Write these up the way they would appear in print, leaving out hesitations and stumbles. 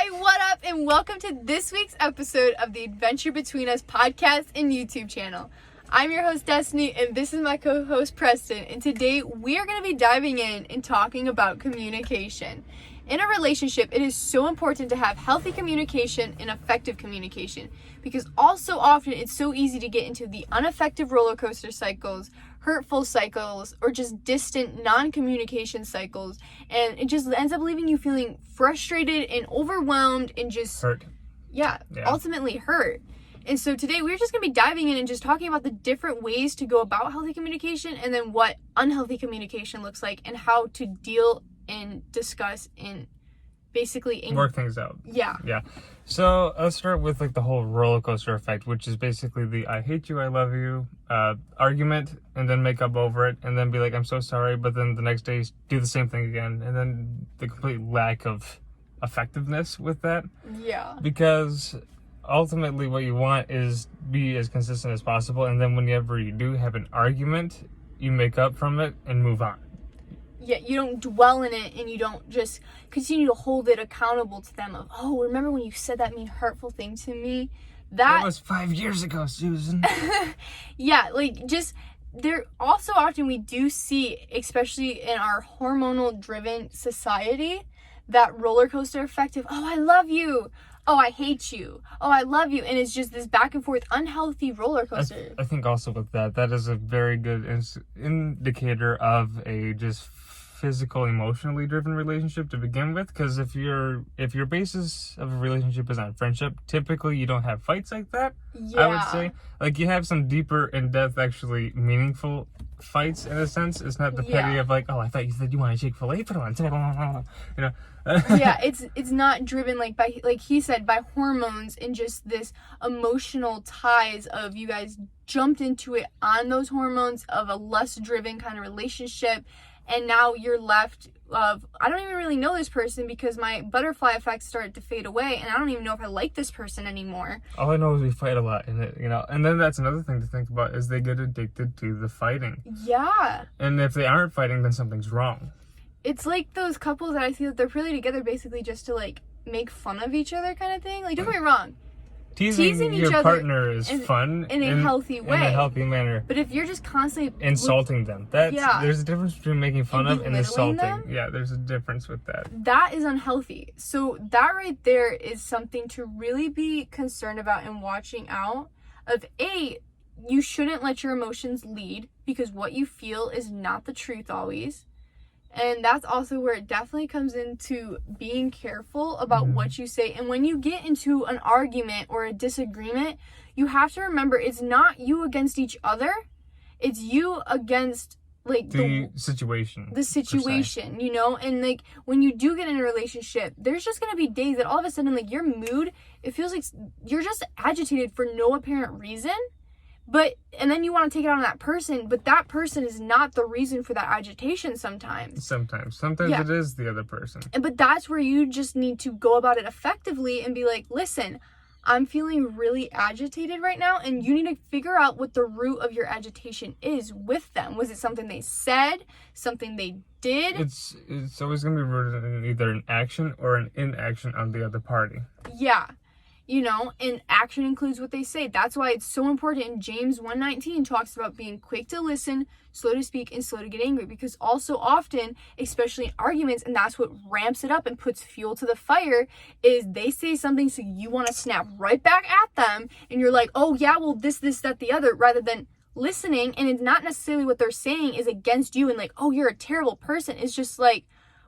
Hi, what up, and welcome to this week's episode of the Adventure Between Us podcast and YouTube channel. I'm your host, Destiny, and this is my co-host, Preston, and today we are going to be diving in and talking about communication. In a relationship, it is so important to have healthy communication and effective communication because also often it's so easy to get into the ineffective roller coaster cycles, hurtful cycles, or just distant non-communication cycles, and it just ends up leaving you feeling frustrated and overwhelmed and just hurt. Ultimately hurt. And so today we're just going to be diving in and just talking about the different ways to go about healthy communication and then what unhealthy communication looks like and how to deal and discuss and basically work things out. Yeah. So let's start with like the whole roller coaster effect, which is basically the I hate you, I love you argument, and then make up over it, and then be like I'm so sorry, but then the next day do the same thing again, and then the complete lack of effectiveness with that. Yeah. Because ultimately what you want is be as consistent as possible, and then whenever you do have an argument, you make up from it and move on. Yeah, you don't dwell in it and you don't just continue to hold it accountable to them of, oh, remember when you said that mean hurtful thing to me? That was 5 years ago, Susan. Yeah, like just there also often we do see, especially in our hormonal driven society, that roller coaster effect of, oh, I love you. Oh, I hate you. Oh, I love you. And it's just this back and forth unhealthy roller coaster. I think also with that is a very good indicator of a just physical, emotionally driven relationship to begin with. Because if your basis of a relationship is on friendship, typically you don't have fights like that. Yeah. I would say, like, you have some deeper, in-depth, actually meaningful fights in a sense. It's not the petty of like, oh, I thought you said you wanted Chick-fil-A for lunch, you know. Yeah, it's not driven like he said by hormones and just this emotional ties of you guys jumped into it on those hormones of a less driven kind of relationship, and now you're left of I don't even really know this person because my butterfly effect started to fade away and I don't even know if I like this person anymore. All I know is we fight a lot in it, you know. And then that's another thing to think about is they get addicted to the fighting. Yeah. And if they aren't fighting, then something's wrong. It's like those couples that I see that they're really together basically just to like make fun of each other kind of thing. Like, don't get me wrong. Teasing each your other partner is fun in a healthy way. In a healthy manner. But if you're just constantly insulting them, there's a difference between making fun of and insulting them? Yeah, there's a difference with that. That is unhealthy. So that right there is something to really be concerned about and watching out of. You shouldn't let your emotions lead because what you feel is not the truth always. And that's also where it definitely comes into being careful about what you say. And when you get into an argument or a disagreement, you have to remember it's not you against each other. It's you against like the situation. The situation, you know? And like when you do get in a relationship, there's just going to be days that all of a sudden like your mood, it feels like you're just agitated for no apparent reason. And then you want to take it out on that person, but that person is not the reason for that agitation sometimes. Sometimes it is the other person. But that's where you just need to go about it effectively and be like, listen, I'm feeling really agitated right now, and you need to figure out what the root of your agitation is with them. Was it something they said, something they did? It's always going to be rooted in either an action or an inaction on the other party. Yeah. You know, and action includes what they say. That's why it's so important. In James 1:19 talks about being quick to listen, slow to speak, and slow to get angry. Because also often, especially in arguments, and that's what ramps it up and puts fuel to the fire, is they say something so you want to snap right back at them. And you're like, oh yeah, well this, that, the other, rather than listening. And it's not necessarily what they're saying is against you and like, oh, you're a terrible person. It's just like,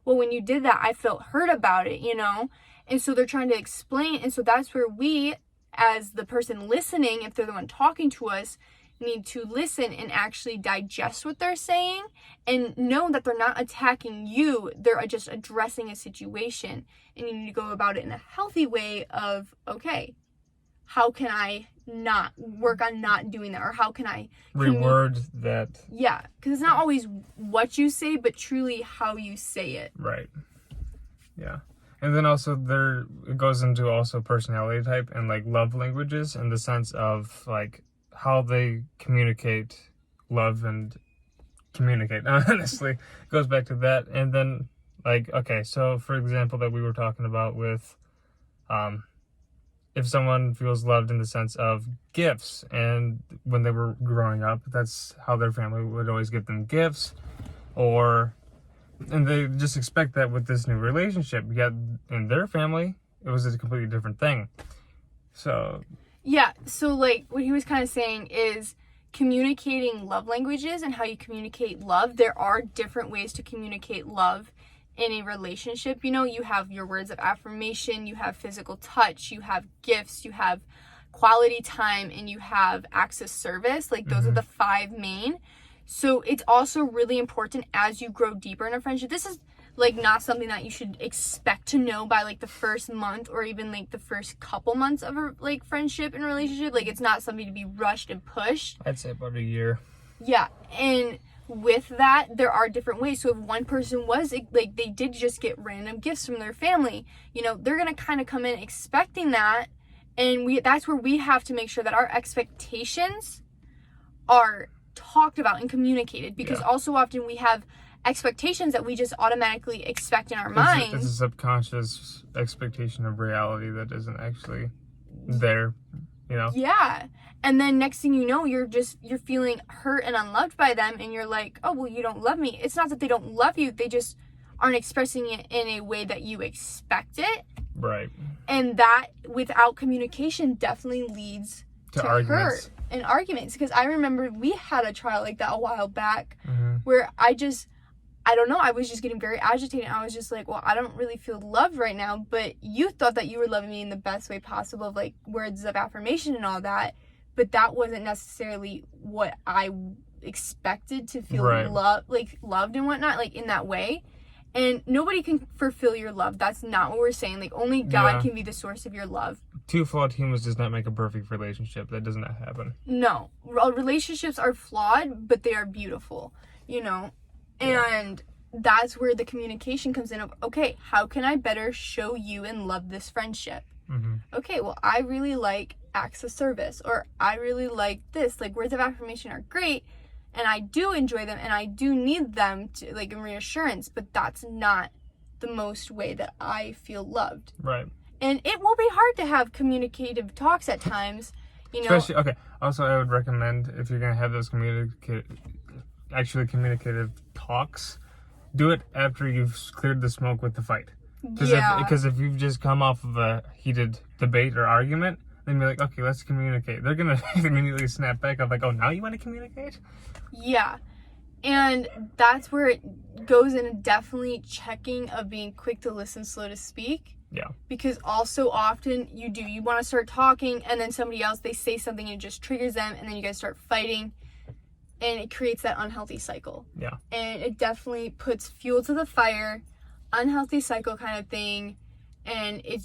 well, when you did that, I felt hurt about it, you know? And so they're trying to explain. And so that's where we, as the person listening, if they're the one talking to us, need to listen and actually digest what they're saying and know that they're not attacking you. They're just addressing a situation. And you need to go about it in a healthy way of, okay, how can I not work on not doing that? Or how can I reword that? Yeah, because it's not always what you say, but truly how you say it. Right. Yeah. And then also it goes into also personality type and like love languages in the sense of like how they communicate love and communicate. Honestly, it goes back to that. And then like, okay, so for example, that we were talking about with If someone feels loved in the sense of gifts, and when they were growing up, that's how their family would always give them gifts, and they just expect that with this new relationship, yet in their family, it was a completely different thing. So yeah, so like what he was kind of saying is communicating love languages and how you communicate love. There are different ways to communicate love in a relationship. You know, you have your words of affirmation, you have physical touch, you have gifts, you have quality time, and you have acts of service. Like those are the 5 main. So it's also really important as you grow deeper in a friendship. This is like not something that you should expect to know by like the first month or even like the first couple months of a like friendship and relationship. Like it's not something to be rushed and pushed. I'd say about a year. Yeah, and with that, there are different ways. So if one person was like they did just get random gifts from their family, you know, they're gonna kind of come in expecting that, and that's where we have to make sure that our expectations are talked about and communicated, because also often we have expectations that we just automatically expect in our mind. It's a subconscious expectation of reality that isn't actually there, you know? Yeah. And then next thing you know, you're feeling hurt and unloved by them, and you're like, oh, well, you don't love me. It's not that they don't love you, they just aren't expressing it in a way that you expect it. Right. And that, without communication, definitely leads to arguments. hurt and arguments. Because I remember we had a trial like that a while back where I don't know, I was just getting very agitated. I was just like, well, I don't really feel loved right now, but you thought that you were loving me in the best way possible, of like words of affirmation and all that, but that wasn't necessarily what I expected to feel loved and whatnot, like in that way. And nobody can fulfill your love. That's not what we're saying. Like only God can be the source of your love. 2 flawed humans does not make a perfect relationship. That does not happen. No, relationships are flawed, but they are beautiful, you know. And that's where the communication comes in of, okay, how can I better show you and love this friendship? Okay, well, I really like acts of service, or I really like this. Like words of affirmation are great, and I do enjoy them, and I do need them to like in reassurance, but that's not the most way that I feel loved. Right. And it will be hard to have communicative talks at times, you know. Especially, okay, also I would recommend, if you're going to have those communicative talks, do it after you've cleared the smoke with the fight. Because if you've just come off of a heated debate or argument, then be like, okay, let's communicate. They're going to immediately snap back up like, oh, now you want to communicate? Yeah. And that's where it goes in, definitely checking of being quick to listen, slow to speak. Yeah. Because also often you want to start talking, and then somebody else, they say something and it just triggers them, and then you guys start fighting, and it creates that unhealthy cycle. Yeah. And it definitely puts fuel to the fire, unhealthy cycle kind of thing, and it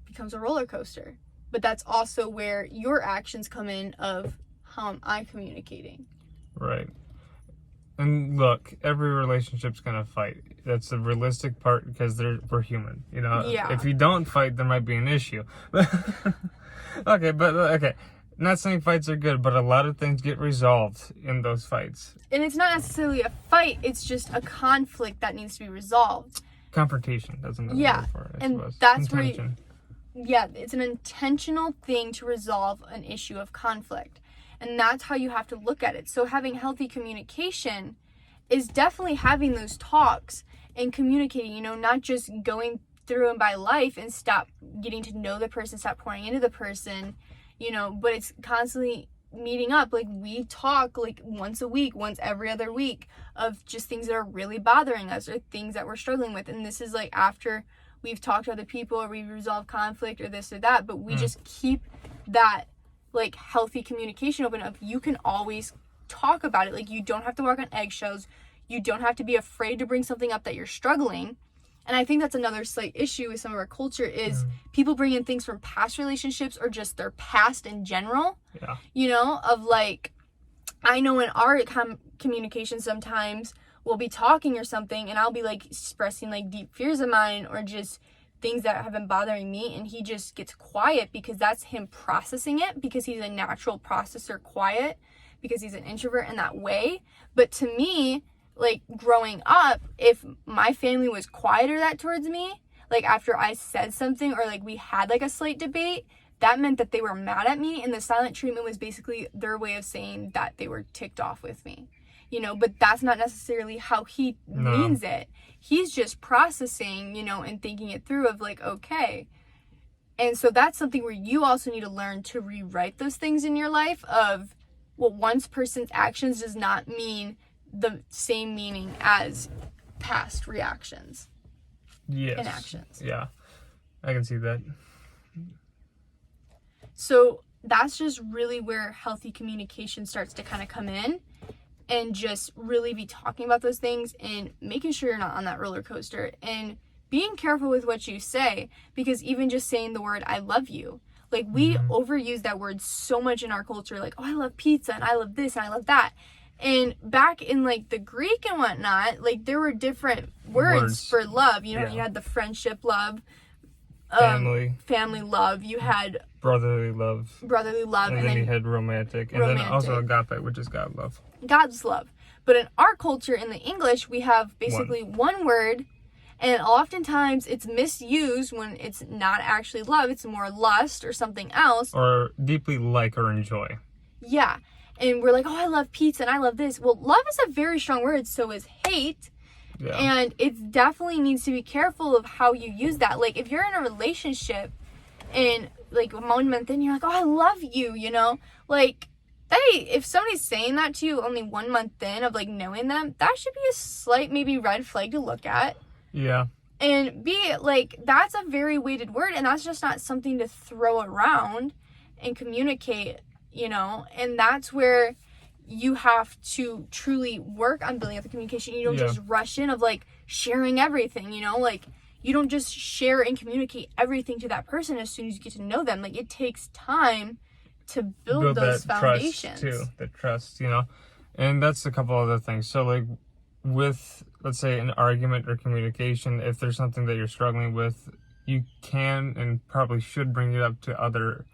becomes a roller coaster. But that's also where your actions come in of how am I communicating. Right. And look, every relationship's gonna fight. That's the realistic part, because we're human, you know? Yeah. If you don't fight, there might be an issue. Okay. Not saying fights are good, but a lot of things get resolved in those fights. And it's not necessarily a fight, it's just a conflict that needs to be resolved. Confrontation, that's another word for it, I suppose. That's Intention. It's an intentional thing to resolve an issue of conflict. And that's how you have to look at it. So having healthy communication is definitely having those talks and communicating, you know, not just going through and by life and stop getting to know the person, stop pouring into the person, you know, but it's constantly meeting up. Like we talk like once a week, once every other week, of just things that are really bothering us or things that we're struggling with. And this is like after we've talked to other people or we've resolved conflict or this or that, but we just keep that like healthy communication open of you can always talk about it. Like you don't have to walk on eggshells. You don't have to be afraid to bring something up that you're struggling. And I think that's another slight issue with some of our culture is people bring in things from past relationships or just their past in general. Yeah. You know, of like, I know in our communication sometimes we'll be talking or something and I'll be like expressing like deep fears of mine or just things that have been bothering me, and he just gets quiet because that's him processing it, because he's a natural processor, quiet, because he's an introvert in that way. But to me, like growing up, if my family was quieter that towards me, like after I said something or like we had like a slight debate, that meant that they were mad at me, and the silent treatment was basically their way of saying that they were ticked off with me. But that's not necessarily how he means it. He's just processing, and thinking it through of like, okay. And so that's something where you also need to learn to rewrite those things in your life of, well, one person's actions does not mean the same meaning as past reactions. Yes. And actions. Yeah. I can see that. So that's just really where healthy communication starts to kind of come in, and just really be talking about those things and making sure you're not on that roller coaster, and being careful with what you say, because even just saying the word I love you, like we overuse that word so much in our culture, like, oh, I love pizza and I love this and I love that. And back in like the Greek and whatnot, like there were different words for love. You had the friendship love, family love, you had brotherly love, and then you had romantic, and then also agape, which is God's love. But in our culture, in the English, we have basically one word, and oftentimes it's misused when it's not actually love. It's more lust or something else, or deeply like or enjoy. Yeah. And we're like, oh, I love pizza and I love this. Well, love is a very strong word, so is hate. Yeah. And it definitely needs to be careful of how you use that. Like, if you're in a relationship and, like, 1 month in, you're like, oh, I love you, Like, hey, if somebody's saying that to you only 1 month in of, like, knowing them, that should be a slight maybe red flag to look at. Yeah. And like, that's a very weighted word, and that's just not something to throw around and communicate, And that's where you have to truly work on building up the communication. You don't just rush in of like sharing everything, like you don't just share and communicate everything to that person as soon as you get to know them. Like it takes time to build those foundations. The trust, and that's a couple other things. So like with, let's say, an argument or communication, if there's something that you're struggling with, you can and probably should bring it up to other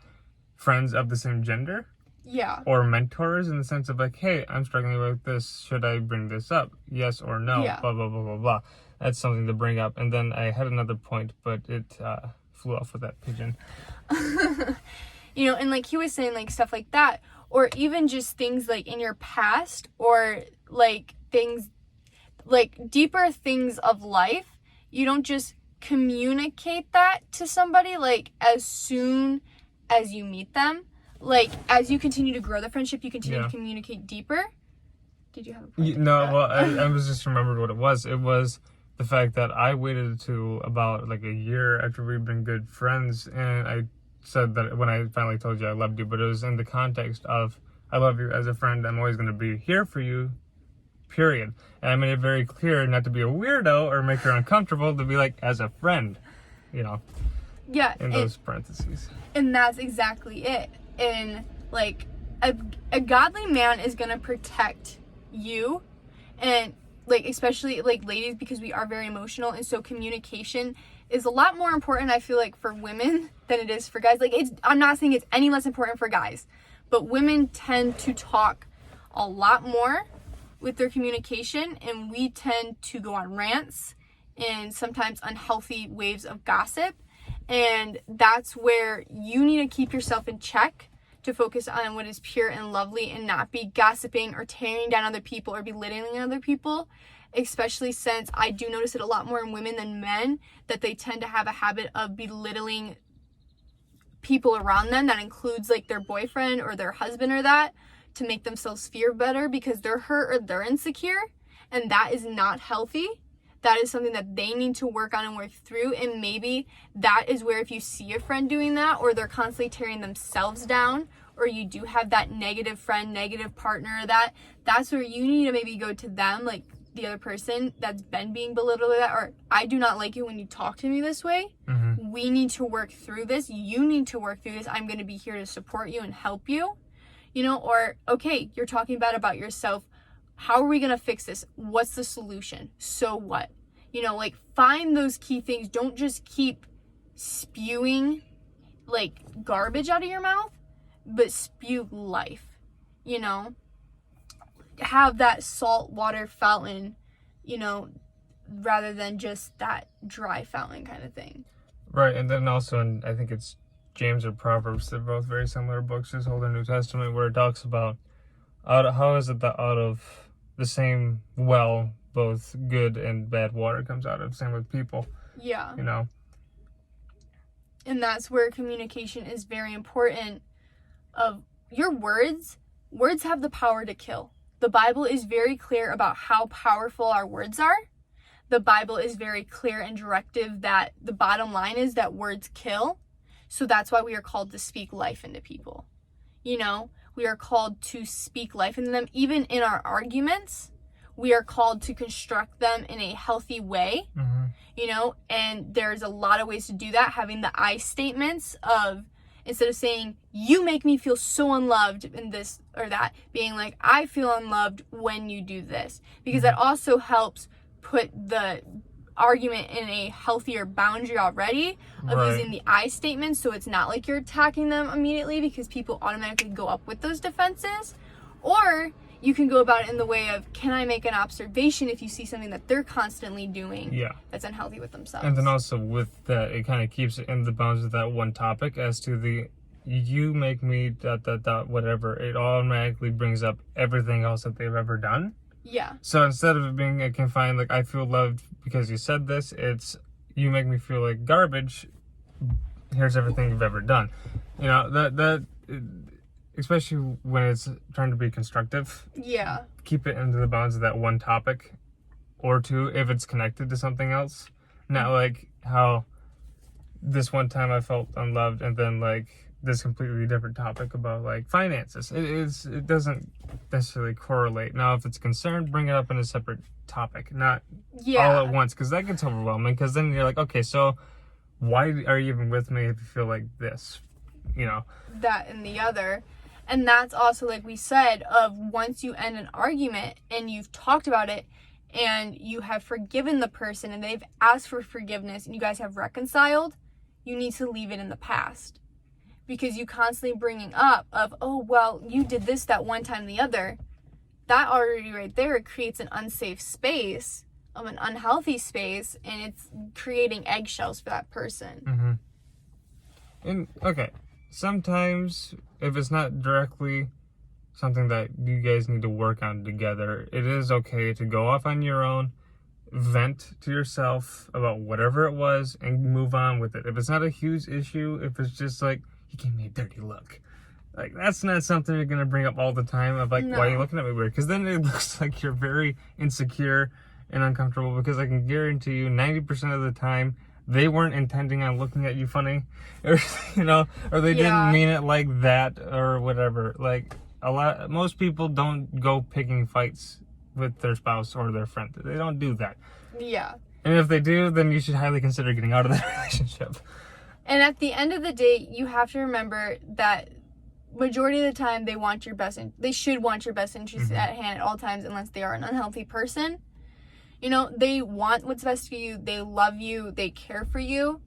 friends of the same gender. Yeah. Or mentors, in the sense of like, hey, I'm struggling with this. Should I bring this up? Yes or no? Yeah. Blah, blah, blah, blah, blah. That's something to bring up. And then I had another point, but it flew off with that pigeon. And like he was saying, like stuff like that, or even just things like in your past, or like things, like deeper things of life. You don't just communicate that to somebody like as soon as you meet them. Like, as you continue to grow the friendship, you continue to communicate deeper. Did you have a point? No, well, I was just remembered what it was. It was the fact that I waited to about like a year after we'd been good friends, and I said that when I finally told you I loved you, but it was in the context of, I love you as a friend, I'm always going to be here for you, period. And I made it very clear not to be a weirdo or make her uncomfortable, to be like, as a friend, Yeah. In those parentheses. And that's exactly it. And like a godly man is gonna protect you, and like especially like ladies, because we are very emotional, and so communication is a lot more important, I feel like, for women than it is for guys. Like I'm not saying it's any less important for guys, but women tend to talk a lot more with their communication, and we tend to go on rants and sometimes unhealthy waves of gossip. And that's where you need to keep yourself in check to focus on what is pure and lovely, and not be gossiping or tearing down other people or belittling other people, especially since I do notice it a lot more in women than men, that they tend to have a habit of belittling people around them. That includes like their boyfriend or their husband or that, to make themselves feel better because they're hurt or they're insecure. And that is not healthy. That is something that they need to work on and work through. And maybe that is where, if you see a friend doing that, or they're constantly tearing themselves down, or you do have that negative friend, negative partner, that's where you need to maybe go to them, like the other person that's been being belittled like that, or I do not like it when you talk to me this way. Mm-hmm. We need to work through this. You need to work through this. I'm going to be here to support you and help you, or, okay, you're talking bad about yourself. How are we going to fix this? What's the solution? So what? Like find those key things. Don't just keep spewing like garbage out of your mouth, but spew life, Have that salt water fountain, rather than just that dry fountain kind of thing. Right, and then also, I think it's James or Proverbs, they're both very similar books, just Old and New Testament, where it talks about how is it that out of the same well, both good and bad water comes out of. Same with people. Yeah. You know? And that's where communication is very important. Of your words have the power to kill. The Bible is very clear about how powerful our words are. The Bible is very clear and directive that the bottom line is that words kill. So that's why we are called to speak life into people. You know, we are called to speak life into them. Even in our arguments, we are called to construct them in a healthy way. Mm-hmm. You know, and there's a lot of ways to do that. Having the I statements of, instead of saying, you make me feel so unloved in this or that, being like, I feel unloved when you do this. Because that also helps put the argument in a healthier boundary already of using the I statement, so it's not like you're attacking them immediately because people automatically go up with those defenses. Or you can go about it in the way of, can I make an observation if you see something that they're constantly doing that's unhealthy with themselves? And then also with that, it kind of keeps it in the bounds of that one topic. As to the, you make me ... whatever, it automatically brings up everything else that they've ever done. Yeah. So instead of it being a confined, like, I feel loved because you said this, it's, you make me feel like garbage, here's everything you've ever done. You know, especially when it's trying to be constructive. Yeah. Keep it into the bounds of that one topic or two if it's connected to something else. Not like how this one time I felt unloved and then like this completely different topic about like finances. It doesn't necessarily correlate. Now, if it's concerned, bring it up in a separate topic, not all at once, because that gets overwhelming. Because then you're like, okay, so why are you even with me if you feel like this? You know, that and the other. And that's also, like we said, of once you end an argument and you've talked about it and you have forgiven the person and they've asked for forgiveness and you guys have reconciled, you need to leave it in the past. Because you constantly bringing up of, oh, well, you did this that one time the other. That already right there creates an unsafe space, of an unhealthy space, and it's creating eggshells for that person. Mm-hmm. And, okay, sometimes if it's not directly something that you guys need to work on together, it is okay to go off on your own, vent to yourself about whatever it was, and move on with it. If it's not a huge issue, if it's just like, he gave me a dirty look, like, that's not something you're gonna bring up all the time of like, why are you looking at me weird? Because then it looks like you're very insecure and uncomfortable, because I can guarantee you 90% of the time they weren't intending on looking at you funny, or you know, or they didn't mean it like that or whatever. Like, most people don't go picking fights with their spouse or their friend. They don't do that. Yeah. And if they do, then you should highly consider getting out of that relationship. And at the end of the day, you have to remember that majority of the time they want your best. They should want your best interest at hand at all times, unless they are an unhealthy person. You know, they want what's best for you. They love you. They care for you.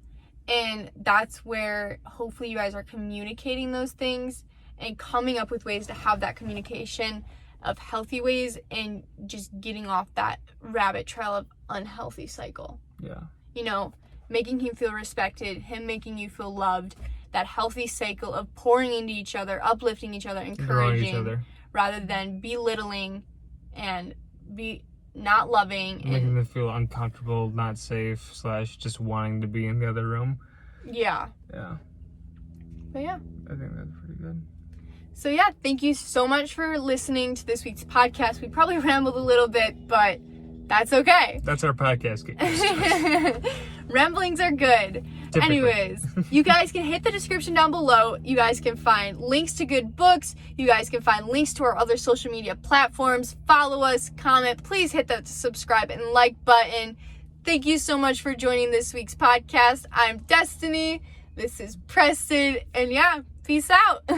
And that's where hopefully you guys are communicating those things and coming up with ways to have that communication of healthy ways and just getting off that rabbit trail of unhealthy cycle. Yeah. You know, making him feel respected, him making you feel loved, that healthy cycle of pouring into each other, uplifting each other, encouraging, each other, rather than belittling and be not loving. Making them feel uncomfortable, not safe, / just wanting to be in the other room. Yeah. Yeah. But yeah. I think that's pretty good. So yeah, thank you so much for listening to this week's podcast. We probably rambled a little bit, but that's okay. That's our podcast. Ramblings are good. Typically. Anyways, you guys can hit the description down below. You guys can find links to good books. You guys can find links to our other social media platforms. Follow us, comment. Please hit that subscribe and like button. Thank you so much for joining this week's podcast. I'm Destiny. This is Preston. And yeah, peace out.